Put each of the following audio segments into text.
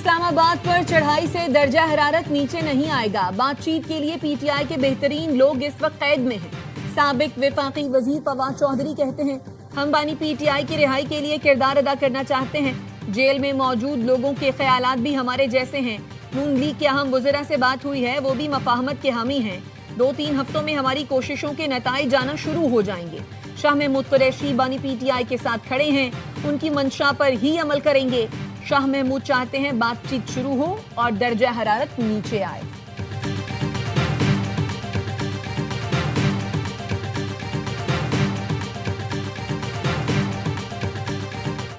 اسلام آباد پر چڑھائی سے درجہ حرارت نیچے نہیں آئے گا. بات چیت کے لیے پی ٹی آئی کے بہترین لوگ اس وقت قید میں ہیں. سابق وفاقی وزیر فواد چودھری کہتے ہیں ہم بانی پی ٹی آئی کی رہائی کے لیے کردار ادا کرنا چاہتے ہیں. جیل میں موجود لوگوں کے خیالات بھی ہمارے جیسے ہیں. نون لیگ کے اہم وزراء سے بات ہوئی ہے, وہ بھی مفاہمت کے حامی ہیں. 2-3 ہفتوں میں ہماری کوششوں کے نتائج آنا شروع ہو جائیں گے. شاہ محمود قریشی بانی پی ٹی آئی کے ساتھ کھڑے ہیں, ان کی منشا پر ہی عمل کریں گے. شاہ محمود چاہتے ہیں بات چیت شروع ہو اور درجہ حرارت نیچے آئے.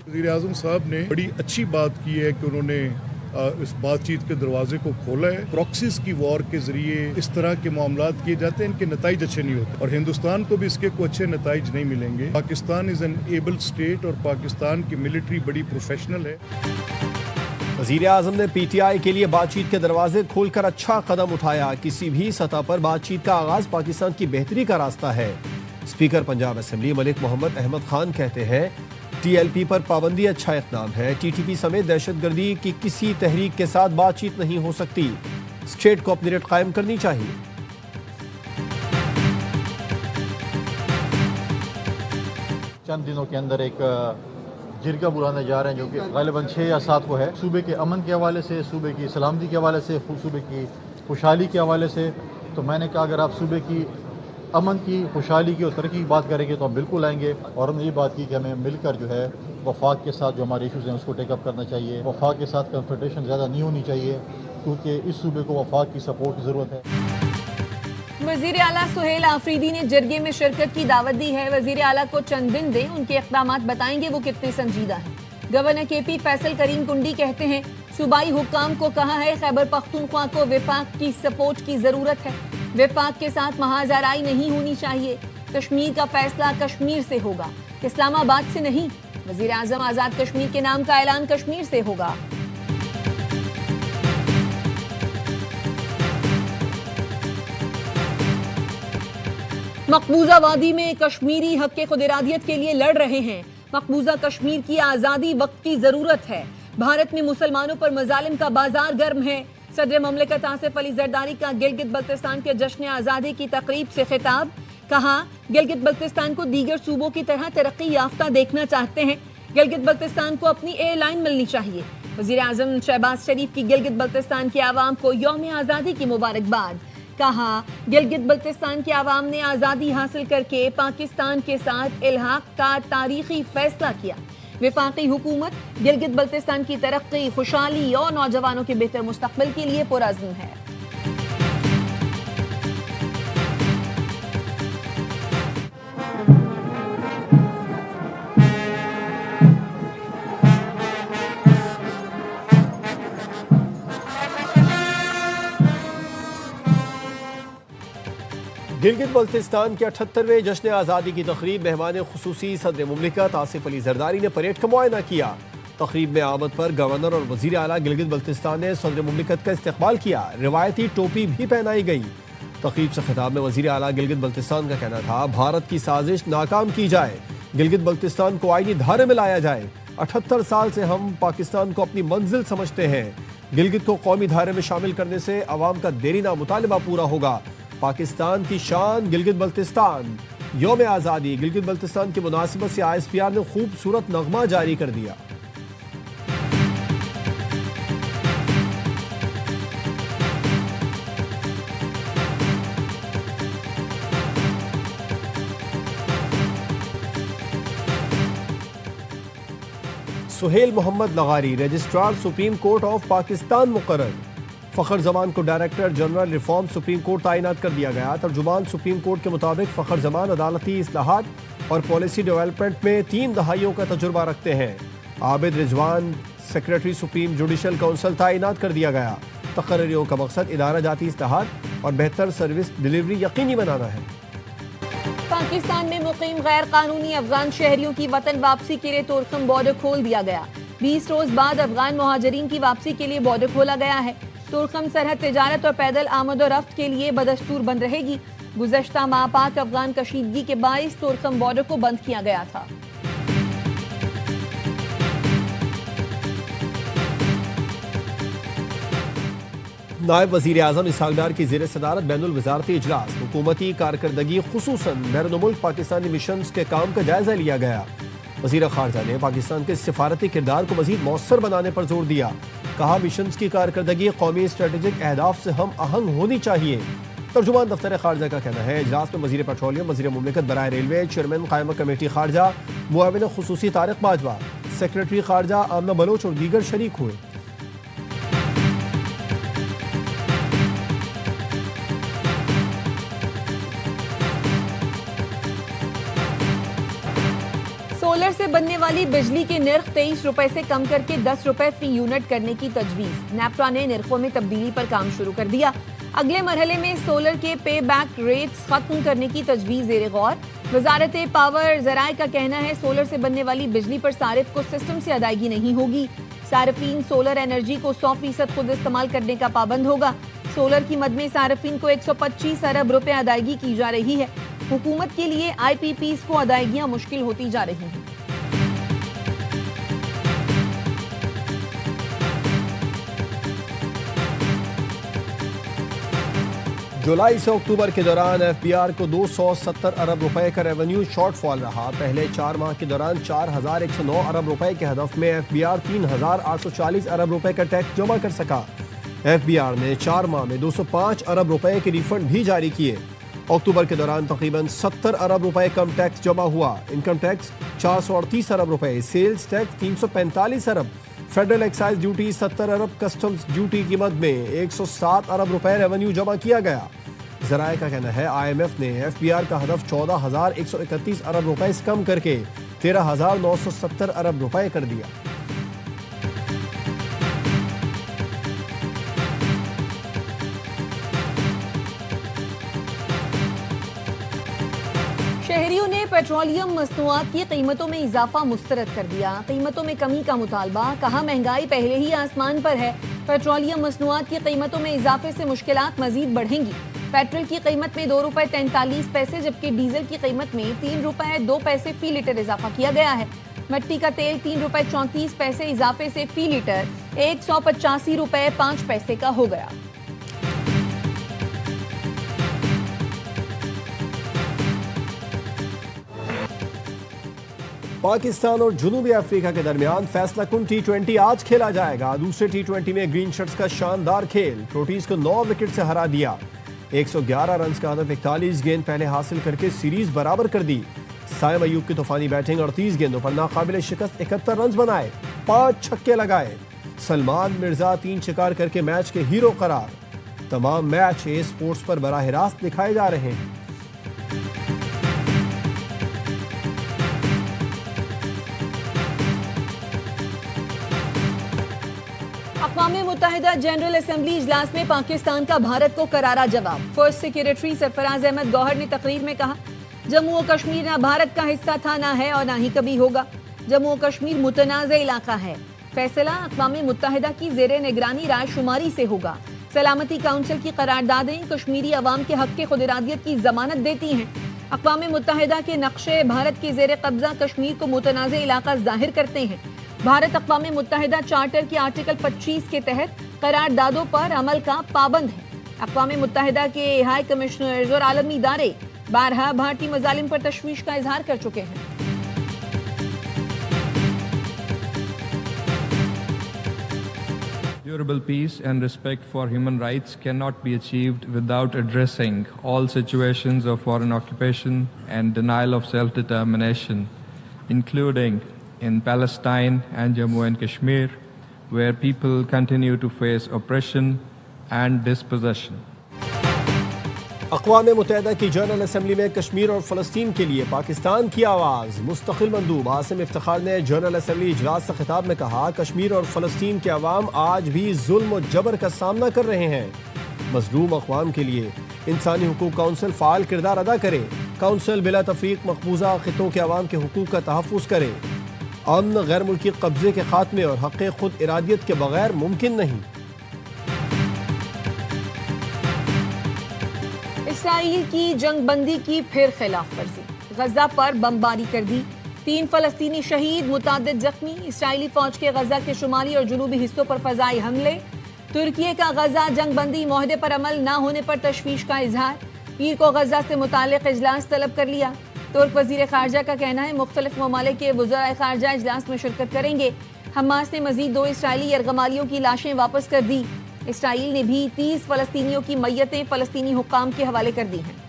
وزیر اعظم صاحب نے بڑی اچھی بات کی ہے کہ انہوں نے اس بات چیت کے دروازے کو کھولا ہے. پراکسیز کی وار کے ذریعے اس طرح کے معاملات کیے جاتے ہیں, ان کے نتائج اچھے نہیں ہوتے اور ہندوستان کو بھی اس کے کوئی اچھے نتائج نہیں ملیں گے. Pakistan is an able state اور پاکستان کی ملٹری بڑی پروفیشنل ہے. وزیر اعظم نے پی ٹی آئی کے لیے بات چیت کے دروازے کھول کر اچھا قدم اٹھایا. کسی بھی سطح پر بات چیت کا آغاز پاکستان کی بہتری کا راستہ ہے. اسپیکر پنجاب اسمبلی ملک محمد احمد خان کہتے ہیں ٹی ایل پی پر پابندی اچھا اقدام ہے. ٹی ٹی پی سمیت دہشت گردی کی کسی تحریک کے ساتھ بات چیت نہیں ہو سکتی. اسٹیٹ کو اپنی ریٹ قائم کرنی چاہیے. چند دنوں کے اندر ایک جرگہ بلانے جا رہے ہیں جو کہ غالباً 6 یا 7 کو ہے. صوبے کے امن کے حوالے سے, صوبے کی سلامتی کے حوالے سے, صوبے کی خوشحالی کے حوالے سے. تو میں نے کہا اگر آپ صوبے کی امن کی, خوشحالی کی اور ترقی کی بات کریں گے تو ہم بالکل آئیں گے. اور ہم نے یہ بات کی کہ ہمیں مل کر جو ہے وفاق کے ساتھ جو ہمارے ایشوز ہیں اس کو ٹیک اپ کرنا چاہیے. وفاق کے ساتھ کنفرنٹیشن زیادہ نہیں ہونی چاہیے کیونکہ اس صوبے کو وفاق کی سپورٹ کی ضرورت ہے. وزیر اعلیٰ سہیل آفریدی نے جرگے میں شرکت کی دعوت دی ہے. وزیر اعلیٰ کو چند دن دیں, ان کے اقدامات بتائیں گے وہ کتنے سنجیدہ ہیں. گورنر کے پی فیصل کریم کنڈی کہتے ہیں صوبائی حکام کو کہا ہے خیبر پختونخوا کو وفاق کی سپورٹ کی ضرورت ہے. وفاق کے ساتھ محاذ آرائی نہیں ہونی چاہیے. کشمیر کا فیصلہ کشمیر سے ہوگا, اسلام آباد سے نہیں. وزیر اعظم آزاد کشمیر کے نام کا اعلان کشمیر سے ہوگا. مقبوضہ وادی میں کشمیری حق خود ارادیت کے لیے لڑ رہے ہیں. مقبوضہ کشمیر کی آزادی وقت کی ضرورت ہے. بھارت میں مسلمانوں پر مظالم کا بازار گرم ہے. صدر مملکت آصف علی زرداری کا گلگت بلتستان کے جشن آزادی کی تقریب سے خطاب. کہا گلگت بلتستان کو دیگر صوبوں کی طرح ترقی یافتہ دیکھنا چاہتے ہیں. گلگت بلتستان کو اپنی ایئر لائن ملنی چاہیے. وزیر اعظم شہباز شریف کی گلگت بلتستان کے عوام کو یوم آزادی کی مبارکباد. کہا گلگت بلتستان کے عوام نے آزادی حاصل کر کے پاکستان کے ساتھ الحاق کا تاریخی فیصلہ کیا. وفاقی حکومت گلگت بلتستان کی ترقی, خوشحالی اور نوجوانوں کے بہتر مستقبل کے لیے پرعزم ہے. گلگت بلتستان کے 78ویں جشن آزادی کی تقریب مہمان خصوصی صدر مملکت آصف علی زرداری نے پریڈ کا معائنہ کیا. تقریب میں آمد پر گورنر اور وزیر اعلیٰ گلگت بلتستان نے صدر مملکت کا استقبال کیا. روایتی ٹوپی بھی پہنائی گئی. تقریب سے خطاب میں وزیر اعلیٰ گلگت بلتستان کا کہنا تھا بھارت کی سازش ناکام کی جائے, گلگت بلتستان کو آئینی دھارے میں لایا جائے. 78 سال سے ہم پاکستان کو اپنی منزل سمجھتے ہیں. گلگت کو قومی دھارے میں شامل کرنے سے عوام کا دیرینہ مطالبہ پورا ہوگا. پاکستان کی شان گلگت بلتستان. یوم آزادی گلگت بلتستان کی مناسبت سے آئی ایس پی آر نے خوبصورت نغمہ جاری کر دیا. سہیل محمد لغاری registrar Supreme Court of Pakistan مقرر. فخر زمان کو director general reform Supreme Court تعینات کر دیا گیا. ترجمان سپریم کورٹ کے مطابق فخر زمان عدالتی اصلاحات اور پالیسی ڈیولپمنٹ میں 3 دہائیوں کا تجربہ رکھتے ہیں. عابد رضوان سیکریٹری سپریم جوڈیشل کونسل تعینات کر دیا گیا. تقرریوں کا مقصد ادارہ جاتی اصلاحات اور بہتر سروس ڈیلیوری یقینی بنانا ہے. پاکستان میں مقیم غیر قانونی افغان شہریوں کی وطن واپسی کے لیے تورخم بارڈر کھول دیا گیا. 20 روز بعد افغان مہاجرین کی واپسی کے لیے بارڈر کھولا گیا ہے. تورخم سرحد تجارت اور پیدل آمد و رفت کے لیے بدستور بند رہے گی. گزشتہ ماہ پاک افغان کشیدگی کے باعث تورخم بارڈر کو بند کیا گیا تھا. نائب وزیر اعظم اسحاق ڈار کی زیر صدارت بین الوزارتی اجلاس حکومتی کارکردگی خصوصاً بیرون ملک پاکستانی مشنز کے کام کا جائزہ لیا گیا۔ وزیر خارجہ نے پاکستان کے سفارتی کردار کو مزید مؤثر بنانے پر زور دیا۔ کہا مشنز کی کارکردگی قومی اسٹریٹجک اہداف سے ہم آہنگ ہونی چاہیے۔ ترجمان دفتر خارجہ کا کہنا ہے اجلاس میں وزیر پیٹرولیم، وزیر مملکت برائے ریلوے، چیئرمین قائمہ کمیٹی خارجہ، معاون خصوصی طارق باجوہ، سیکریٹری خارجہ آمنہ بلوچ اور دیگر شریک ہوئے۔ سولر سے بننے والی بجلی کے نرخ 23 روپے سے کم کر کے 10 روپے فی یونٹ کرنے کی تجویز۔ نیپٹا نے نرخوں میں تبدیلی پر کام شروع کر دیا۔ اگلے مرحلے میں سولر کے پے بیک ریٹس ختم کرنے کی تجویز زیر غور۔ وزارت پاور ذرائع کا کہنا ہے سولر سے بننے والی بجلی پر صارف کو سسٹم سے ادائیگی نہیں ہوگی۔ صارفین سولر انرجی کو 100% خود استعمال کرنے کا پابند ہوگا۔ سولر کی مد میں صارفین کو 125 ارب روپے ادائیگی کی جا رہی ہے۔ حکومت کے لیے آئی پی پیز کو ادائیگیاں مشکل ہوتی جا رہی ہیں۔ جولائی سے اکتوبر کے دوران ایف بی آر کو 270 ارب روپے کا ریونیو شارٹ فال رہا۔ پہلے 4 ماہ کے دوران 4109 ارب روپے کے ہدف میں ایف بی آر 3840 ارب روپے کا ٹیکس جمع کر سکا۔ ایف بی آر نے 4 ماہ میں 205 ارب روپے کے ریفنڈ بھی جاری کیے۔ اکتوبر کے دوران تقریباً 70 ارب روپے کم ٹیکس جمع ہوا۔ انکم ٹیکس 438 ارب روپے، سیلز ٹیکس 345 ارب، فیڈرل ایکسائز ڈیوٹی 70 ارب، کسٹمز ڈیوٹی کی مد میں 107 ارب روپے ریونیو جمع کیا گیا۔ ذرائع کا کہنا ہے آئی ایم ایف نے ایف بی آر کا ہدف 14,131 ارب روپے سے کم کر کے 13,970 ارب روپے کر دیا۔ شہریوں نے پیٹرولیم مصنوعات کی قیمتوں میں اضافہ مسترد کر دیا۔ قیمتوں میں کمی کا مطالبہ، کہا مہنگائی پہلے ہی آسمان پر ہے، پیٹرولیم مصنوعات کی قیمتوں میں اضافے سے مشکلات مزید بڑھیں گی۔ پیٹرول کی قیمت میں 2 روپے 43 پیسے جبکہ ڈیزل کی قیمت میں 3 روپے 2 پیسے فی لیٹر اضافہ کیا گیا ہے۔ مٹی کا تیل 3 روپے 34 پیسے اضافے سے فی لیٹر 185 روپے 5 پیسے کا ہو گیا۔ پاکستان اور جنوبی افریقہ کے درمیان فیصلہ کن ٹی 20 آج کھیلا جائے گا۔ دوسرے ٹی 20 میں گرین شرٹس کا شاندار کھیل، پروٹیز کو 9 وکٹ سے ہرا دیا۔ 111 رنز کا ہدف 41 گیند پہلے حاصل کر کے سیریز برابر کر دی۔ سائم ایوب کی طوفانی بیٹنگ 38 گیندوں پر ناقابل شکست 71 رنز بنائے، 5 چھکے لگائے۔ سلمان مرزا 3 شکار کر کے میچ کے ہیرو قرار۔ تمام میچ اے سپورٹس پر براہ راست دکھائے جا رہے ہیں۔ اقوام متحدہ جنرل اسمبلی اجلاس میں پاکستان کا بھارت کو کرارا جواب۔ فرسٹ سیکریٹری سرفراز احمد گوہر نے تقریر میں کہا جموں و کشمیر نہ بھارت کا حصہ تھا، نہ ہے اور نہ ہی کبھی ہوگا۔ جموں و کشمیر متنازع علاقہ ہے، فیصلہ اقوام متحدہ کی زیر نگرانی رائے شماری سے ہوگا۔ سلامتی کونسل کی قراردادیں کشمیری عوام کے حق کے خود ارادیت کی ضمانت دیتی ہیں۔ اقوام متحدہ کے نقشے بھارت کے زیر قبضہ کشمیر کو متنازع علاقہ ظاہر کرتے ہیں۔ بھارت اقوام متحدہ چارٹر کے آرٹیکل 25 کے تحت قراردادوں پر عمل کا پابند ہے۔ اقوام متحدہ کے ہائی کمشنرز اور عالمی ادارے بارہا بھارتی مظالم پر تشویش کا اظہار کر چکے ہیں۔ Durable peace and respect for human rights cannot be achieved without addressing all situations of foreign occupation and denial of self-determination, including in Palestine and Jammu and Kashmir, where people continue to face oppression and dispossession. اقوام متحدہ کی general assembly میں کشمیر اور فلسطین کے لیے پاکستان کی آواز۔ مستقل مندوب عاصم افتخار نے جنرل اسمبلی اجلاس سے خطاب میں کہا کشمیر اور فلسطین کے عوام آج بھی ظلم و جبر کا سامنا کر رہے ہیں۔ مظلوم اقوام کے لیے انسانی حقوق کونسل فعال کردار ادا کرے۔ کونسل بلا تفریق مقبوضہ خطوں کے عوام کے حقوق کا تحفظ کرے۔ امن غیر ملکی قبضے کے خاتمے اور حق خود ارادیت کے بغیر ممکن نہیں۔ اسرائیل کی جنگ بندی کی پھر خلاف ورزی، غزہ پر بمباری کر دی، 3 فلسطینی شہید، متعدد زخمی۔ اسرائیلی فوج کے غزہ کے شمالی اور جنوبی حصوں پر فضائی حملے، ترکی کا غزہ جنگ بندی معاہدے پر عمل نہ ہونے پر تشویش کا اظہار، پیر کو غزہ سے متعلق اجلاس طلب کر لیا۔ ترک وزیر خارجہ کا کہنا ہے مختلف ممالک کے وزرائے خارجہ اجلاس میں شرکت کریں گے۔ حماس نے مزید 2 اسرائیلی یرغمالیوں کی لاشیں واپس کر دی۔ اسرائیل نے بھی 30 فلسطینیوں کی میتیں فلسطینی حکام کے حوالے کر دی ہیں۔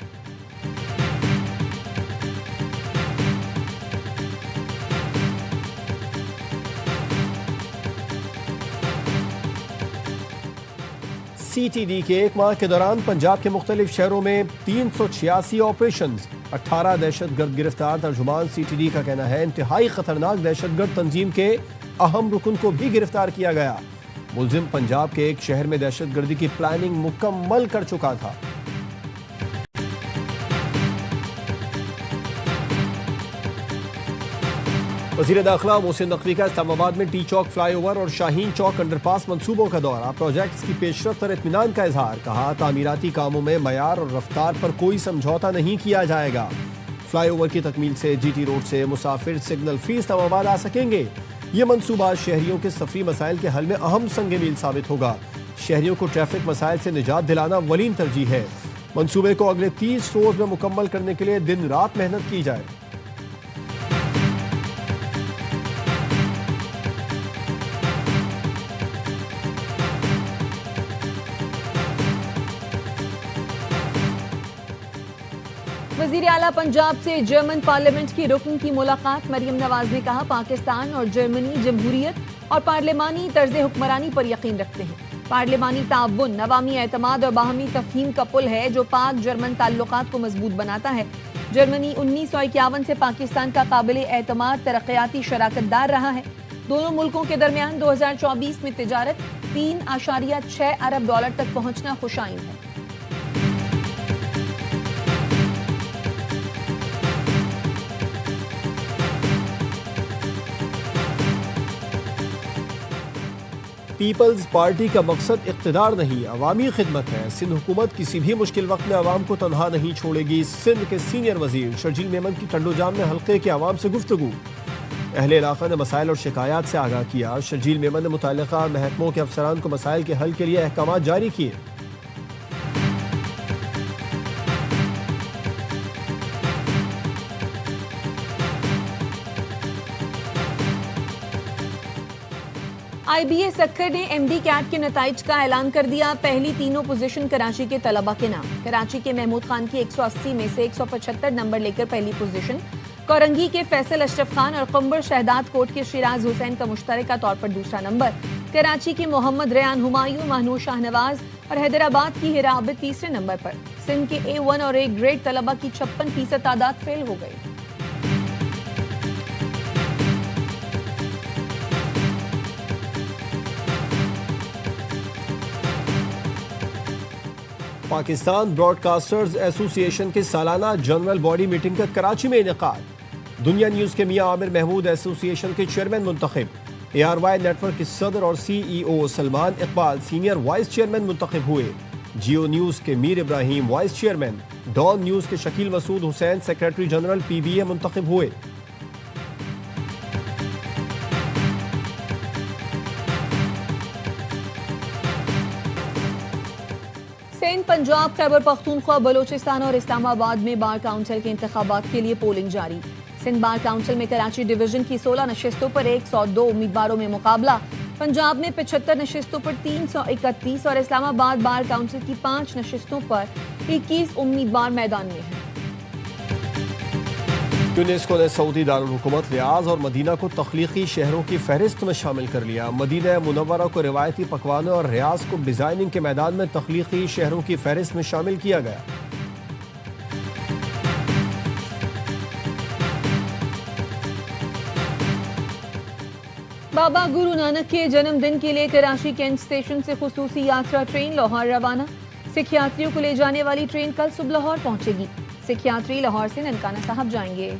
سی ٹی ڈی کے 1 ماہ کے دوران پنجاب کے مختلف شہروں میں 386 آپریشنز، 18 دہشت گرد گرفتار۔ ترجمان سی ٹی ڈی کا کہنا ہے انتہائی خطرناک دہشت گرد تنظیم کے اہم رکن کو بھی گرفتار کیا گیا۔ ملزم پنجاب کے ایک شہر میں دہشت گردی کی پلاننگ مکمل کر چکا تھا۔ وزیر داخلہ محسن نقوی کا اسلام آباد میں ٹی چوک فلائی اوور اور شاہین چوک انڈر پاس منصوبوں کا دورہ، پروجیکٹس کی پیش رفت اور اطمینان کا اظہار۔ کہا تعمیراتی کاموں میں معیار اور رفتار پر کوئی سمجھوتہ نہیں کیا جائے گا۔ فلائی اوور کی تکمیل سے جی ٹی روڈ سے مسافر سگنل فری اسلام آباد آ سکیں گے۔ یہ منصوبہ شہریوں کے سفری مسائل کے حل میں اہم سنگ میل ثابت ہوگا۔ شہریوں کو ٹریفک مسائل سے نجات دلانا اولین ترجیح ہے۔ منصوبے کو اگلے 30 روز میں مکمل کرنے کے لیے دن رات محنت کی جائے۔ وزیر اعلیٰ پنجاب سے جرمن پارلیمنٹ کی رکن کی ملاقات، مریم نواز نے کہا پاکستان اور جرمنی جمہوریت اور پارلیمانی طرز حکمرانی پر یقین رکھتے ہیں۔ پارلیمانی تعاون عوامی اعتماد اور باہمی تفہیم کا پل ہے جو پاک جرمن تعلقات کو مضبوط بناتا ہے۔ جرمنی 1951 سے پاکستان کا قابل اعتماد ترقیاتی شراکت دار رہا ہے۔ دونوں ملکوں کے درمیان 2024 میں تجارت 3.6 ارب ڈالر تک پہنچنا خوش آئند ہے۔ پیپلز پارٹی کا مقصد اقتدار نہیں، عوامی خدمت ہے۔ سندھ حکومت کسی بھی مشکل وقت میں عوام کو تنہا نہیں چھوڑے گی۔ سندھ کے سینئر وزیر شرجیل میمن کی ٹنڈو جام میں حلقے کے عوام سے گفتگو، اہل علاقہ نے مسائل اور شکایات سے آگاہ کیا۔ شرجیل میمن نے متعلقہ محکموں کے افسران کو مسائل کے حل کے لیے احکامات جاری کیے۔ آئی بی اے سکھر نے ایم ڈی کیٹ کے نتائج کا اعلان کر دیا۔ پہلی تینوں پوزیشن کراچی کے طلبہ کے نام۔ کراچی کے محمود خان کی 180 میں سے 175 نمبر لے کر پہلی پوزیشن، کورنگی کے فیصل اشرف خان اور قمبر شہداد کوٹ کے شیراز حسین کا مشترکہ طور پر دوسرا نمبر، کراچی کے محمد ریان ہمایوں، مہنور شاہ نواز اور حیدرآباد کی ہیرا عابد تیسرے نمبر پر۔ سندھ کے A1 اور A گریڈ طلبہ کی 56% تعداد فیل ہو گئی۔ پاکستان براڈ کاسٹرز ایسوسی ایشن کے سالانہ جنرل باڈی میٹنگ کا کراچی میں انعقاد۔ دنیا نیوز کے میاں عامر محمود ایسوسی ایشن کے چیئرمین منتخب۔ ARY نیٹ ورک کے صدر اور CEO Salman Iqbal senior vice chairman منتخب ہوئے۔ جیو نیوز کے میر ابراہیم وائس چیئرمین، ڈان نیوز کے شکیل مسعود حسین سیکریٹری جنرل PBA منتخب ہوئے۔ سندھ، پنجاب، خیبر پختونخوا، بلوچستان اور اسلام آباد میں بار کاؤنسل کے انتخابات کے لیے پولنگ جاری۔ سندھ بار کاؤنسل میں کراچی ڈویژن کی 16 نشستوں پر 102 امیدواروں میں مقابلہ، پنجاب میں 75 نشستوں پر 331 اور اسلام آباد بار کاؤنسل کی 5 نشستوں پر 21 امیدوار میدان میں ہیں۔ یونیسکو نے سعودی دارالحکومت ریاض اور مدینہ کو تخلیقی شہروں کی فہرست میں شامل کر لیا۔ مدینہ منورہ کو روایتی پکوانوں اور ریاض کو ڈیزائننگ کے میدان میں تخلیقی شہروں کی فہرست میں شامل کیا گیا۔ بابا گرو نانک کے جنم دن کے لیے کراچی کینٹ اسٹیشن سے خصوصی یاترا ٹرین لاہور روانہ۔ سکھ یاتریوں کو لے جانے والی ٹرین کل صبح لاہور پہنچے گی۔ سکھ یاتری لاہور سے ننکانہ صاحب جائیں گے۔